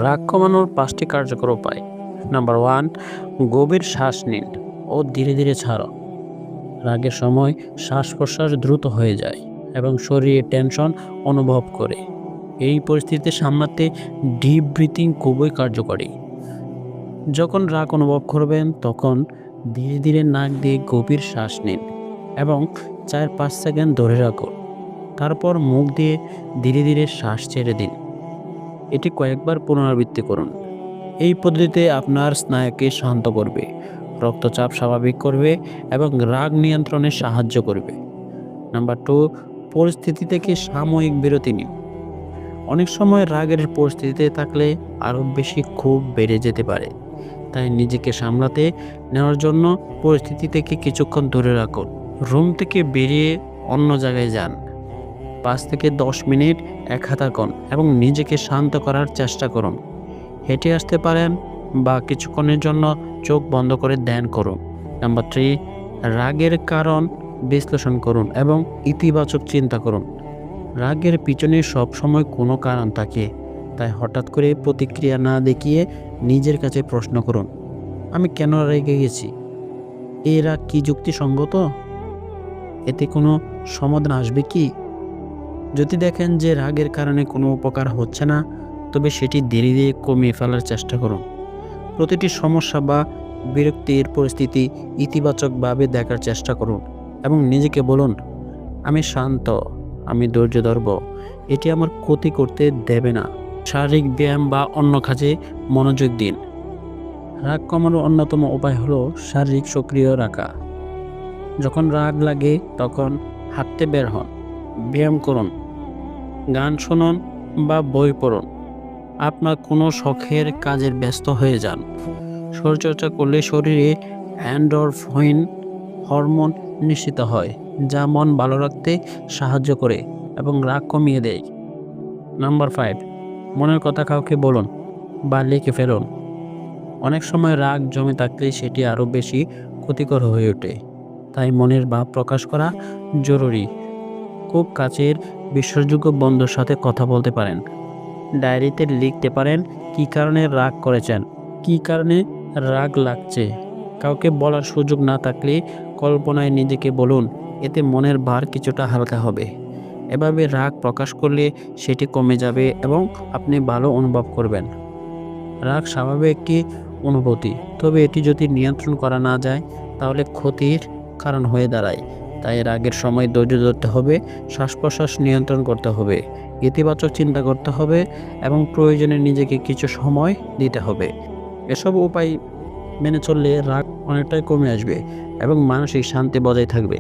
রাগ কমানোর 5টি কার্যকর উপায়। নাম্বার 1, গভীর শ্বাস নিন ও ধীরে ধীরে ছাড়ুন। রাগের সময় শ্বাস প্রশ্বাস দ্রুত হয়ে যায় এবং শরীরে টেনশন অনুভব করে। এই পরিস্থিতি সামলাতে ডিপ ব্রিথিং খুবই কার্যকরী। যখন রাগ অনুভব করবেন তখন ধীরে ধীরে নাক দিয়ে গভীর শ্বাস নিন এবং 4-5 সেকেন্ড ধরে রাখুন। তারপর মুখ দিয়ে ধীরে ধীরে শ্বাস ছেড়ে দিন। এটি কয়েকবার পুনরাবৃত্তি করুন। এই পদ্ধতিতে আপনার স্নায়ুকে শান্ত করবে, রক্তচাপ স্বাভাবিক করবে এবং রাগ নিয়ন্ত্রণে সাহায্য করবে। নাম্বার 2, পরিস্থিতি থেকে সাময়িক বিরতি নিন। অনেক সময় রাগের পরিস্থিতিতে থাকলে আরও বেশি ক্ষোভ বেড়ে যেতে পারে। তাই নিজেকে সামলাতে নেওয়ার জন্য পরিস্থিতি থেকে কিছুক্ষণ দূরে রাখুন। রুম থেকে বেরিয়ে অন্য জায়গায় যান। 5 থেকে 10 মিনিট একা থাকুন এবং নিজেকে শান্ত করার চেষ্টা করুন। হেঁটে আসতে পারেন বা কিছুক্ষণের জন্য চোখ বন্ধ করে ধ্যান করুন। নাম্বার 3, রাগের কারণ বিশ্লেষণ করুন এবং ইতিবাচক চিন্তা করুন। রাগের পিছনে সবসময় কোনো কারণ থাকে, তাই হঠাৎ করে প্রতিক্রিয়া না দেখিয়ে নিজের কাছে প্রশ্ন করুন, আমি কেন রেগে গেছি? এই রাগ কি যুক্তিসঙ্গত? এতে কোনো সমাধান আসবে কি? যদি দেখেন যে রাগের কারণে কোনো উপকার হচ্ছে না, তবে সেটি ধীরে ধীরে কমিয়ে ফেলার চেষ্টা করুন। প্রতিটি সমস্যা বা বিরক্তির পরিস্থিতি ইতিবাচকভাবে দেখার চেষ্টা করুন এবং নিজেকে বলুন, আমি শান্ত, আমি ধৈর্য ধরব, এটি আমার ক্ষতি করতে দেবে না। শারীরিক ব্যায়াম বা অন্য কাজে মনোযোগ দিন। রাগ কমানোর অন্যতম উপায় হলো শারীরিক সক্রিয় রাখা। যখন রাগ লাগে তখন হাঁটতে বের হন, ব্যায়াম করুন, গান শুনুন বা বই পড়ুন। আপনার কোনো শখের কাজের ব্যস্ত হয়ে যান। শরীরচর্চা করলে শরীরে এন্ডরফিন হরমোন নিঃসৃত হয়, যা মন ভালো রাখতে সাহায্য করে এবং রাগ কমিয়ে দেয়। নাম্বার 5, মনের কথা কাউকে বলুন বা লিখে ফেলুন। অনেক সময় রাগ জমে থাকলে সেটি আরও বেশি ক্ষতিকর হয়ে ওঠে, তাই মনের ভাব প্রকাশ করা জরুরি। খুব কাছের বিশ্বাসযোগ্য বন্ধুর সাথে কথা বলতে পারেন। ডায়েরিতে লিখতে পারেন কী কারণে রাগ করেছেন, কী কারণে রাগ লাগছে। কাউকে বলার সুযোগ না থাকলে কল্পনায় নিজেকে বলুন, এতে মনের ভার কিছুটা হালকা হবে। এভাবে রাগ প্রকাশ করলে সেটি কমে যাবে এবং আপনি ভালো অনুভব করবেন। রাগ স্বাভাবিক একটি অনুভূতি, তবে এটি যদি নিয়ন্ত্রণ করা না যায় তাহলে ক্ষতির কারণ হয়ে দাঁড়ায়। তাই রাগের সময় ধৈর্য ধরতে হবে, শ্বাস প্রশ্বাস নিয়ন্ত্রণ করতে হবে, ইতিবাচক চিন্তা করতে হবে এবং প্রয়োজনে নিজেকে কিছু সময় দিতে হবে। এসব উপায় মেনে চললে রাগ অনেকটাই কমে আসবে এবং মানসিক শান্তি বজায় থাকবে।